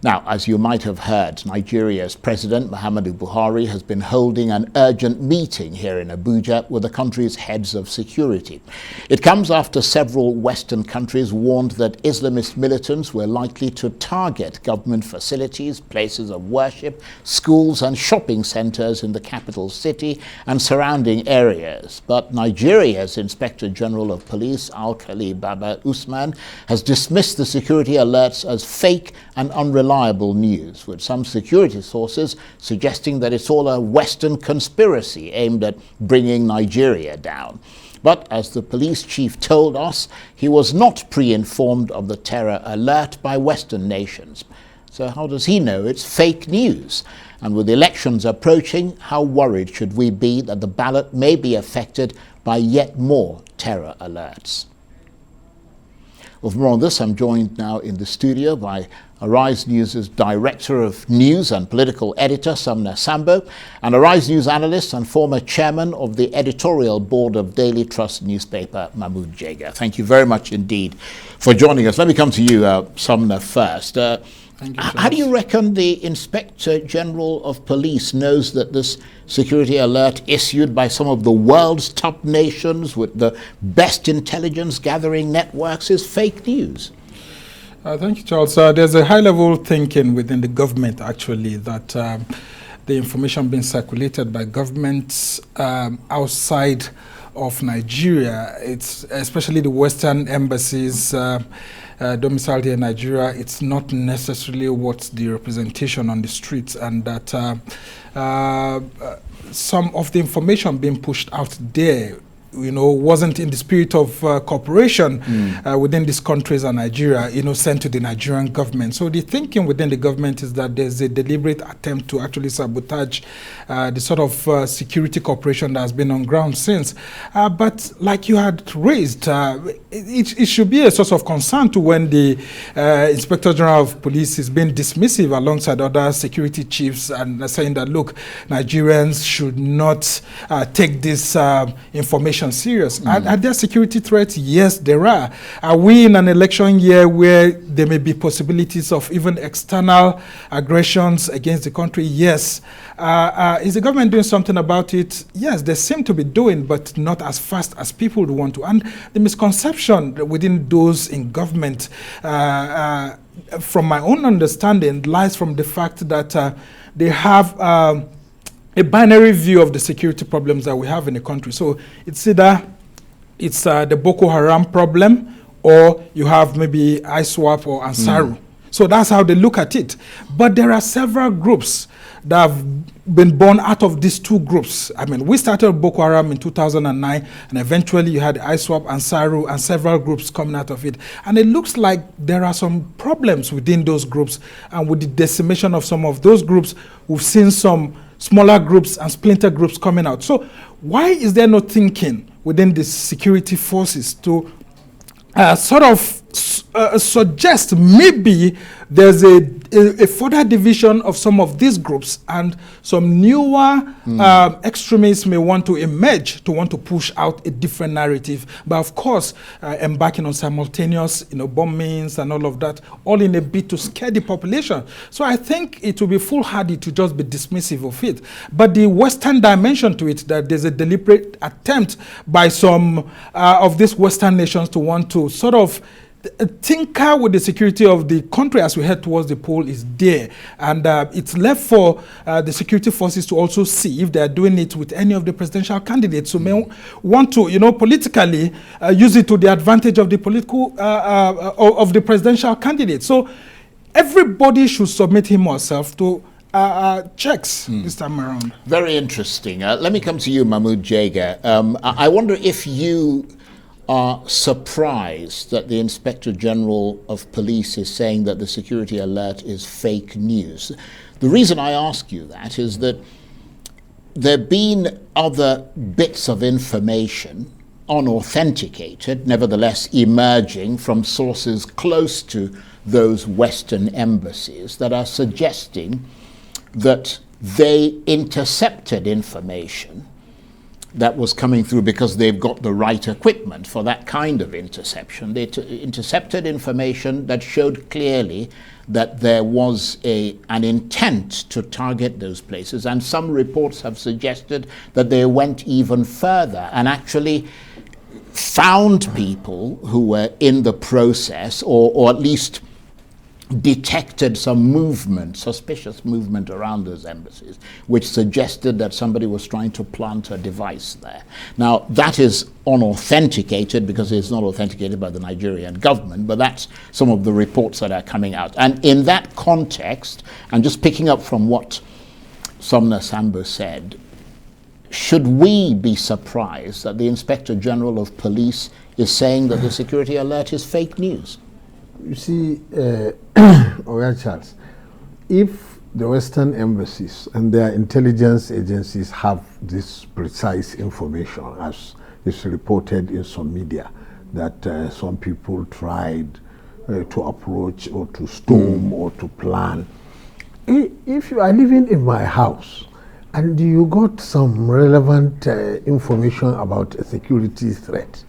Now, as you might have heard, Nigeria's President Muhammadu Buhari has been holding an urgent meeting here in Abuja with the country's heads of security. It comes after several Western countries warned that Islamist militants were likely to target government facilities, places of worship, schools and shopping centers in the capital city and surrounding areas. But Nigeria's Inspector General of Police, Al-Kali Baba Usman, has dismissed the security alerts as fake and unreliable news, with some security sources suggesting that it's all a Western conspiracy aimed at bringing Nigeria down. But as the police chief told us, he was not pre-informed of the terror alert by Western nations. So how does he know it's fake news? And with elections approaching, how worried should we be that the ballot may be affected by yet more terror alerts? Well, for more on this, I'm joined now in the studio by Arise News' Director of News and Political Editor, Sambo, and Arise News analyst and former chairman of the editorial board of Daily Trust newspaper, Mahmood Jega. Thank you very much indeed for joining us. Let me come to you, Sumner, first. Thank you, how do you reckon the Inspector General of Police knows that this security alert issued by some of the world's top nations with the best intelligence gathering networks is fake news? Thank you, Charles. There's a high-level thinking within the government, actually, that the information being circulated by governments outside of Nigeria, it's especially the Western embassies domiciled here in Nigeria, it's not necessarily what's the representation on the streets, and that some of the information being pushed out there, wasn't in the spirit of cooperation within these countries and Nigeria, sent to the Nigerian government. So the thinking within the government is that there's a deliberate attempt to actually sabotage the sort of security cooperation that has been on ground since. But like you had raised, it should be a source of concern to when the Inspector General of Police is being dismissive alongside other security chiefs and saying that, look, Nigerians should not take this information serious. Are there security threats? Yes, there are. Are we in an election year where there may be possibilities of even external aggressions against the country? Yes. Is the government doing something about it? Yes, they seem to be doing, but not as fast as people would want to. And the misconception within those in government, from my own understanding, lies from the fact that they have a binary view of the security problems that we have in the country. So it's either the Boko Haram problem, or you have maybe ISWAP or Ansaru. So that's how they look at it. But there are several groups that have been born out of these two groups. I mean, we started Boko Haram in 2009, and eventually you had ISWAP, Ansaru, and several groups coming out of it. And it looks like there are some problems within those groups. And with the decimation of some of those groups, we've seen some smaller groups and splinter groups coming out. So why is there no thinking within the security forces to sort of suggest maybe there's a further division of some of these groups, and some newer extremists may want to emerge to want to push out a different narrative, but of course embarking on simultaneous bombings and all of that, all in a bid to scare the population. So I think it will be foolhardy to just be dismissive of it. But the Western dimension to it, that there's a deliberate attempt by some of these Western nations to want to sort of tinker with the security of the country as we head towards the poll, is there. And it's left for the security forces to also see if they're doing it with any of the presidential candidates who may want to, politically use it to the advantage of the political, of the presidential candidate. So everybody should submit him or herself to checks this time around. Very interesting. Let me come to you, Mahmood Jega. I wonder if you are surprised that the Inspector General of Police is saying that the security alert is fake news. The reason I ask you that is that there have been other bits of information, unauthenticated, nevertheless emerging from sources close to those Western embassies, that are suggesting that they intercepted information that was coming through because they've got the right equipment for that kind of interception. They intercepted information that showed clearly that there was an intent to target those places, and some reports have suggested that they went even further and actually found people who were in the process, or at least detected some movement, suspicious movement around those embassies, which suggested that somebody was trying to plant a device there. Now, that is unauthenticated because it's not authenticated by the Nigerian government, but that's some of the reports that are coming out. And in that context, and just picking up from what Sumner Sambo said, should we be surprised that the Inspector General of Police is saying that the security alert is fake news? You see, Charles, if the Western embassies and their intelligence agencies have this precise information, as is reported in some media, that some people tried to approach or to storm or to plan. If you are living in my house and you got some relevant information about a security threat,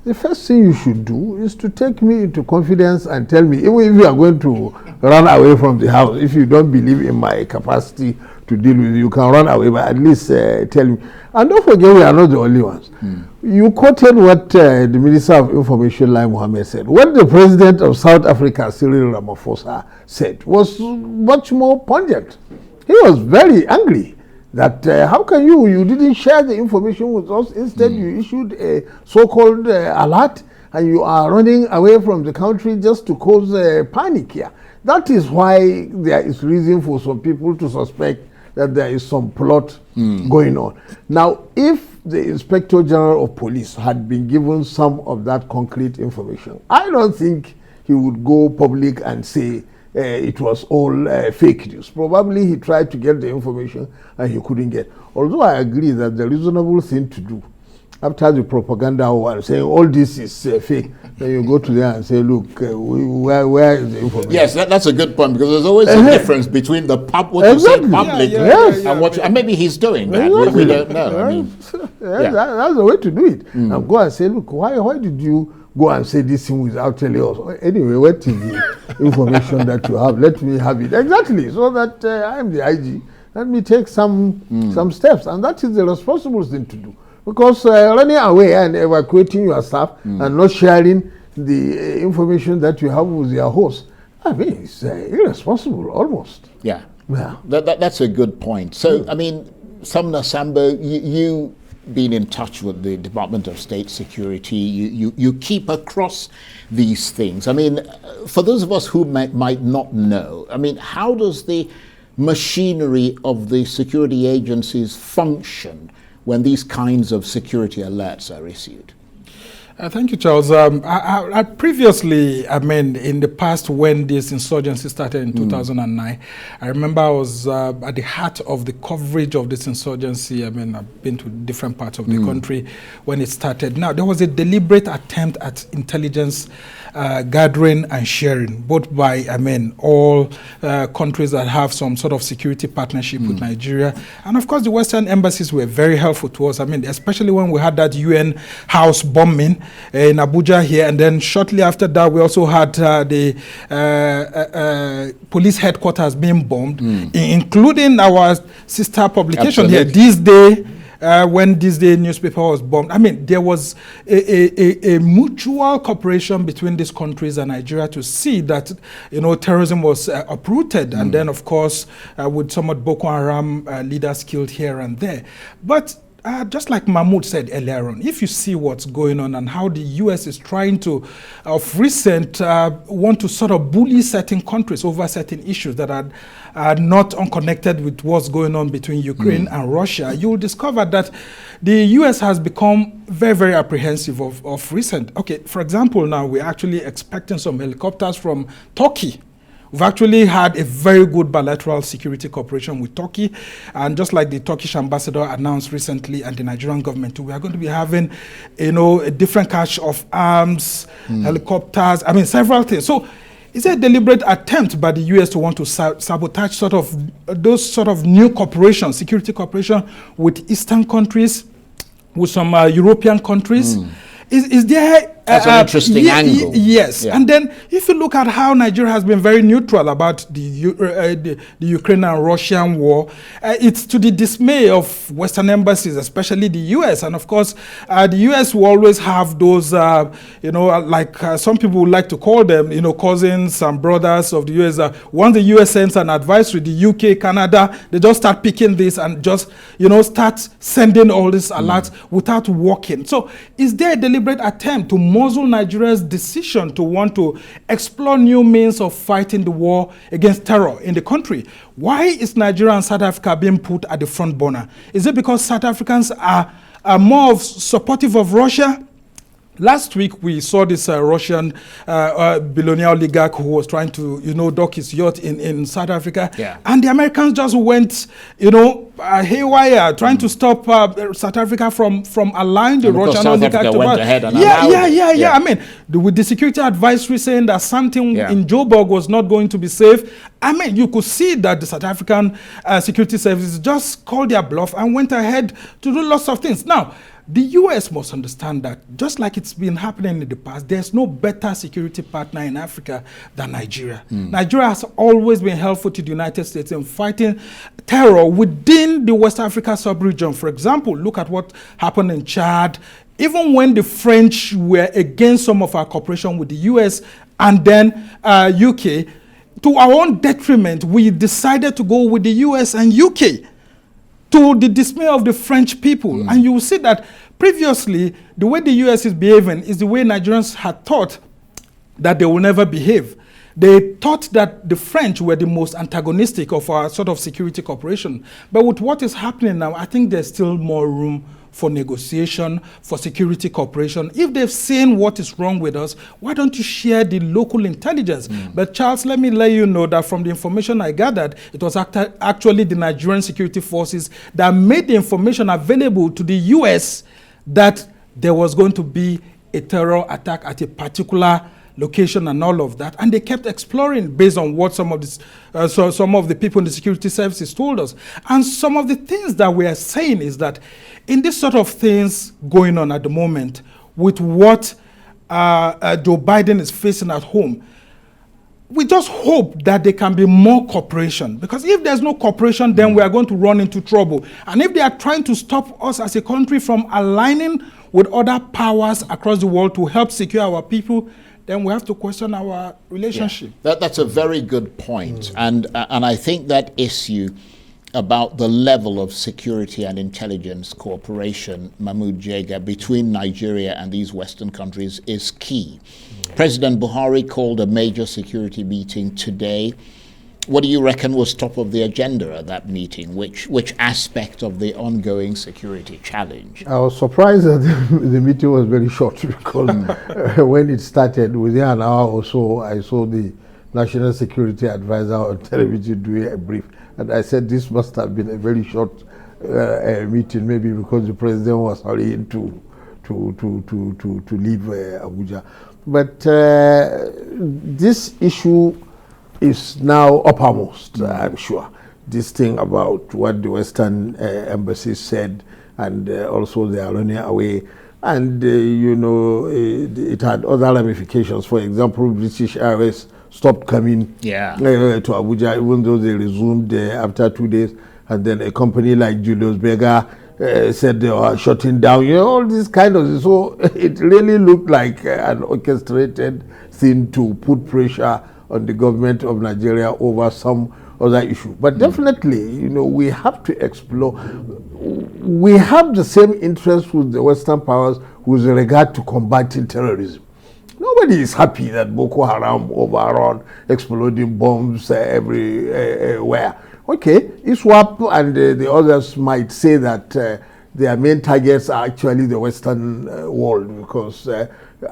the first thing you should do is to take me into confidence and tell me, even if you are going to run away from the house, if you don't believe in my capacity to deal with you, can run away, but at least tell me. And don't forget, we are not the only ones. You quoted what the Minister of Information, Lai Mohammed, said. What the President of South Africa, Cyril Ramaphosa, said was much more pungent. He was very angry that how can you didn't share the information with us, instead you issued a so-called alert, and you are running away from the country just to cause panic here. That is why there is reason for some people to suspect that there is some plot going on. Now, if the Inspector General of Police had been given some of that concrete information, I don't think he would go public and say it was all fake news. Probably he tried to get the information and he couldn't get. Although I agree that the reasonable thing to do after the propaganda war, saying all this is fake, then you go to them and say, look, where is the information? Yes, that's a good point, because there's always a difference between the what you say publicly and what and maybe he's doing that. We don't know. I mean, that's the way to do it. And go and say, look, why did you go and say this thing without telling us? Anyway, what is the information that you have? Let me have it. Exactly, so that I am the IG. Let me take some steps. And that is the responsible thing to do. Because running away and evacuating your staff and not sharing the information that you have with your host, I mean, it's irresponsible, almost. Yeah. That's a good point. So, I mean, Sumner Sambo, you been in touch with the Department of State Security, you keep across these things. I mean, for those of us who might not know, I mean, how does the machinery of the security agencies function when these kinds of security alerts are issued? Thank you, Charles. I previously, I mean, in the past, when this insurgency started in 2009, I remember I was at the heart of the coverage of this insurgency. I mean, I've been to different parts of the country when it started. Now, there was a deliberate attempt at intelligence gathering and sharing, both by, I mean, all countries that have some sort of security partnership with Nigeria. And of course, the Western embassies were very helpful to us. I mean, especially when we had that UN house bombing in Abuja here, and then shortly after that, we also had the police headquarters being bombed, including our sister publication here, This Day. When This Day newspaper was bombed, I mean, there was a mutual cooperation between these countries and Nigeria to see that, you know, terrorism was uprooted, and then, of course, with somewhat Boko Haram leaders killed here and there. But just like Mahmoud said earlier on, if you see what's going on and how the U.S. is trying to, of recent, want to sort of bully certain countries over certain issues that are not unconnected with what's going on between Ukraine and Russia, you will discover that the U.S. has become very, very apprehensive of recent. Okay, for example, now we're actually expecting some helicopters from Turkey. We've actually had a very good bilateral security cooperation with Turkey. And just like the Turkish ambassador announced recently, and the Nigerian government too, we are going to be having, you know, a different cache of arms, helicopters, I mean, several things. So is there a deliberate attempt by the U.S. to want to sabotage sort of those sort of new cooperation, security cooperation with Eastern countries, with some European countries. Is there that's an interesting angle? Yes, and then if you look at how Nigeria has been very neutral about the Ukraine and Russian war, it's to the dismay of Western embassies, especially the U.S. And of course, the U.S. will always have those, like some people would like to call them, cousins and brothers of the U.S. Once the U.S. sends an advisory, the U.K., Canada, they just start picking this and just, start sending all these alerts without working. So is there a deliberate attempt to muzzle Nigeria's decision to want to explore new means of fighting the war against terror in the country? Why is Nigeria and South Africa being put at the front burner? Is it because South Africans are more supportive of Russia? Last week, we saw this Russian billionaire oligarch who was trying to, dock his yacht in South Africa. Yeah. And the Americans just went, haywire, trying to stop South Africa from allowing the Russian oligarch to went ahead and yeah. I mean, with the security advisory saying that something in Joburg was not going to be safe, I mean, you could see that the South African security services just called their bluff and went ahead to do lots of things. Now, the U.S. must understand that, just like it's been happening in the past, there's no better security partner in Africa than Nigeria. Nigeria has always been helpful to the United States in fighting terror within the West Africa sub-region. For example, look at what happened in Chad. Even when the French were against some of our cooperation with the U.S. and then UK, to our own detriment, we decided to go with the U.S. and UK, to the dismay of the French people. And you will see that previously, the way the U.S. is behaving is the way Nigerians had thought that they will never behave. They thought that the French were the most antagonistic of our sort of security cooperation. But with what is happening now, I think there's still more room for negotiation, for security cooperation. If they've seen what is wrong with us, why don't you share the local intelligence? But Charles, let me let you know that from the information I gathered, it was actually the Nigerian security forces that made the information available to the US that there was going to be a terror attack at a particular location and all of that, and they kept exploring based on what some of the people in the security services told us. And some of the things that we are saying is that in this sort of things going on at the moment, with what Joe Biden is facing at home, we just hope that there can be more cooperation, because if there's no cooperation, then we are going to run into trouble. And if they are trying to stop us as a country from aligning with other powers across the world to help secure our people, then we have to question our relationship. Yeah. That's a very good point. And I think that issue about the level of security and intelligence cooperation, Mahmoud Jega, between Nigeria and these Western countries is key. President Buhari called a major security meeting today. What do you reckon was top of the agenda at that meeting? Which aspect of the ongoing security challenge? I was surprised that the meeting was very short, because when it started, within an hour or so, I saw the National Security Advisor on television doing a brief. And I said this must have been a very short meeting, maybe because the president was hurrying to leave Abuja. But this issue is now uppermost, I'm sure. This thing about what the Western embassies said, and also they are running away. And, it had other ramifications. For example, British Airways stopped coming to Abuja, even though they resumed after 2 days. And then a company like Julius Berger said they were shutting down, all this kind of. So it really looked like an orchestrated thing to put pressure on the government of Nigeria over some other issue. But definitely, we have to explore. We have the same interest with the Western powers with regard to combating terrorism. Nobody is happy that Boko Haram overrun, exploding bombs everywhere. Okay, ISWAP and the others might say that their main targets are actually the Western world, because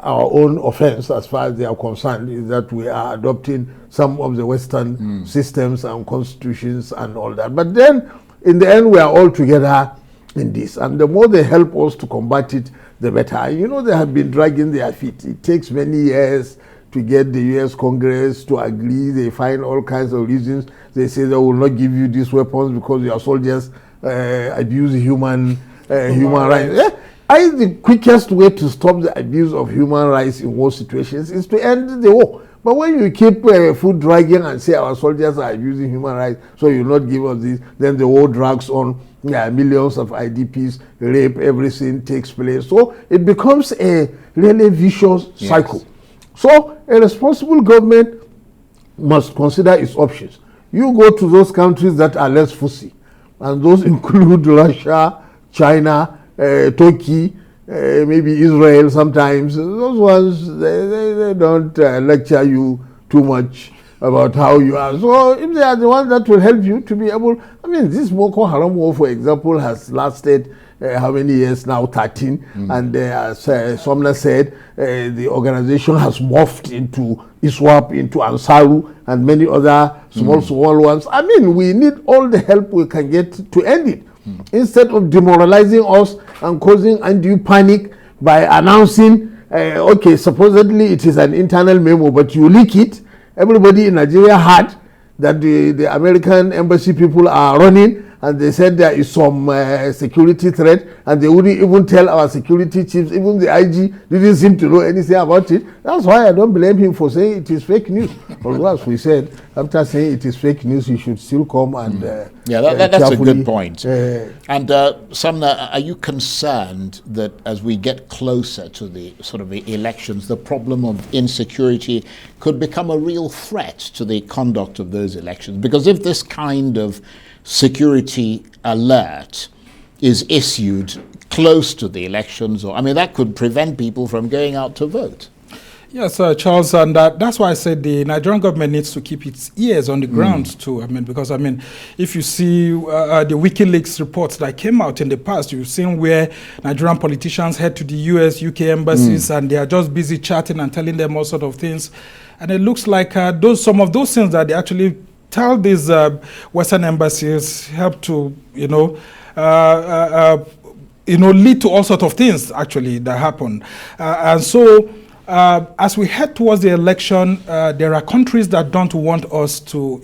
our own offense, as far as they are concerned, is that we are adopting some of the Western systems and constitutions and all that. But then, in the end, we are all together in this. And the more they help us to combat it, the better. They have been dragging their feet. It takes many years to get the U.S. Congress to agree. They find all kinds of reasons. They say they will not give you these weapons because your soldiers abuse human rights. the quickest way to stop the abuse of human rights in war situations is to end the war. But when you keep foot dragging and say our soldiers are abusing human rights, so you not give us this, then the war drags on. Millions of IDPs, rape, everything takes place. So it becomes a really vicious cycle. So a responsible government must consider its options. You go to those countries that are less fussy, and those include Russia, China, Turkey, maybe Israel sometimes. Those ones, they don't lecture you too much about how you are. So if they are the ones that will help you to be able, I mean, this Boko Haram war, for example, has lasted how many years now? 13. And as Somna said, the organization has morphed into ISWAP, into Ansaru, and many other small ones. I mean, we need all the help we can get to end it. Instead of demoralizing us and causing undue panic by announcing, okay, supposedly it is an internal memo, but you leak it. Everybody in Nigeria heard that the American embassy people are running, and they said there is some security threat, and they wouldn't even tell our security chiefs. Even the IG didn't seem to know anything about it. That's why I don't blame him for saying it is fake news. Although, as we said, after saying it is fake news, he should still come and that's a good point. And Sumner, are you concerned that as we get closer to the sort of the elections, the problem of insecurity could become a real threat to the conduct of those elections? Because if this kind of security alert is issued close to the elections, or I mean, that could prevent people from going out to vote. Yes, Charles, and that's why I said the Nigerian government needs to keep its ears on the ground too. I mean, because I mean, if you see the WikiLeaks reports that came out in the past, you've seen where Nigerian politicians head to the US, UK embassies, and they are just busy chatting and telling them all sort of things. And it looks like some of those things that they actually tell these Western embassies help to, lead to all sorts of things actually that happen. And so as we head towards the election, there are countries that don't want us to,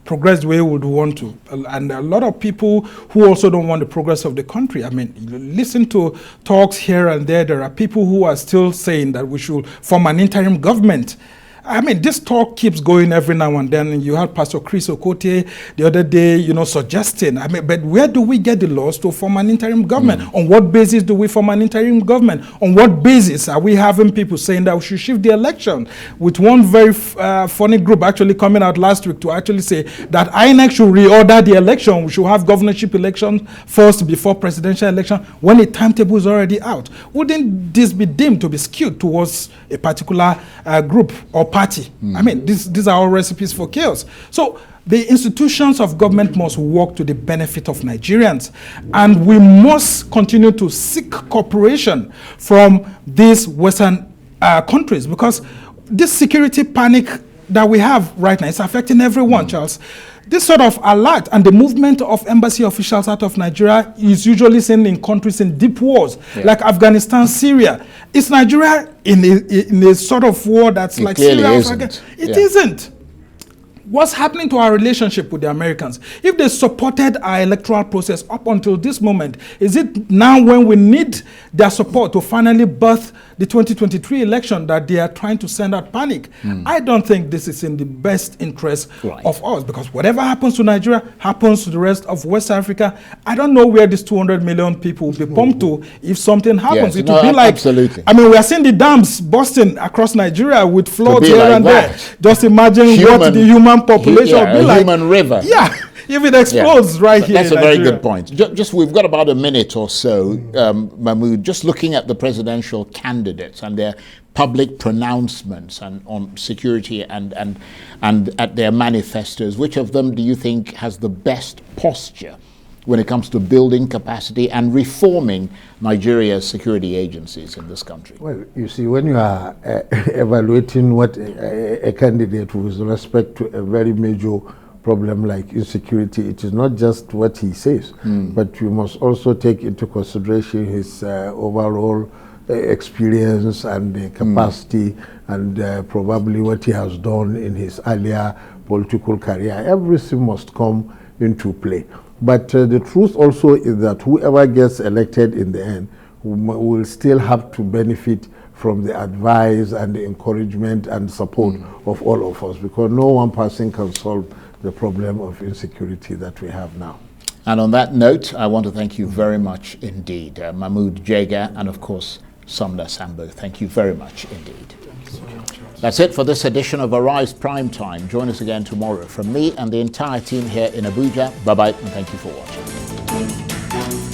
progress the way we would want to. And a lot of people who also don't want the progress of the country. I mean, listen to talks here and there. There are people who are still saying that we should form an interim government. I mean, this talk keeps going every now and then. You had Pastor Chris Okotie the other day, suggesting. I mean, but where do we get the laws to form an interim government? On what basis do we form an interim government? On what basis are we having people saying that we should shift the election? With one very funny group actually coming out last week to actually say that INEC should reorder the election. We should have governorship election first before presidential election when the timetable is already out. Wouldn't this be deemed to be skewed towards a particular group or party? I mean, these are all recipes for chaos. So the institutions of government must work to the benefit of Nigerians, and we must continue to seek cooperation from these Western countries, because this security panic that we have right now is affecting everyone, Charles. This sort of alert and the movement of embassy officials out of Nigeria is usually seen in countries in deep wars, like Afghanistan, Syria. Is Nigeria in a sort of war that's like Syria? It isn't. What's happening to our relationship with the Americans? If they supported our electoral process up until this moment, is it now when we need their support to finally birth the 2023 election that they are trying to send out panic? I don't think this is in the best interest of us, because whatever happens to Nigeria happens to the rest of West Africa. I don't know where these 200 million people will be pumped to if something happens. It will be like, I mean, we are seeing the dams bursting across Nigeria with floods here and there. Just imagine what the human population will be like. Human river. Yeah. If it explodes right here. That's a very good point. Just we've got about a minute or so, Mahmood, just looking at the presidential candidates and their public pronouncements and on security and at their manifestos, which of them do you think has the best posture when it comes to building capacity and reforming Nigeria's security agencies in this country? Well, you see, when you are evaluating what a candidate with respect to a very major problem like insecurity, it is not just what he says, but you must also take into consideration his overall experience and capacity and probably what he has done in his earlier political career. Everything must come into play. But the truth also is that whoever gets elected in the end will still have to benefit from the advice and the encouragement and support of all of us, because no one person can solve the problem of insecurity that we have now. And on that note, I want to thank you very much indeed, Mahmood Jega, and of course, Sambo. Thank you very much indeed. That's it for this edition of Arise Prime Time. Join us again tomorrow. From me and the entire team here in Abuja, bye-bye, and thank you for watching.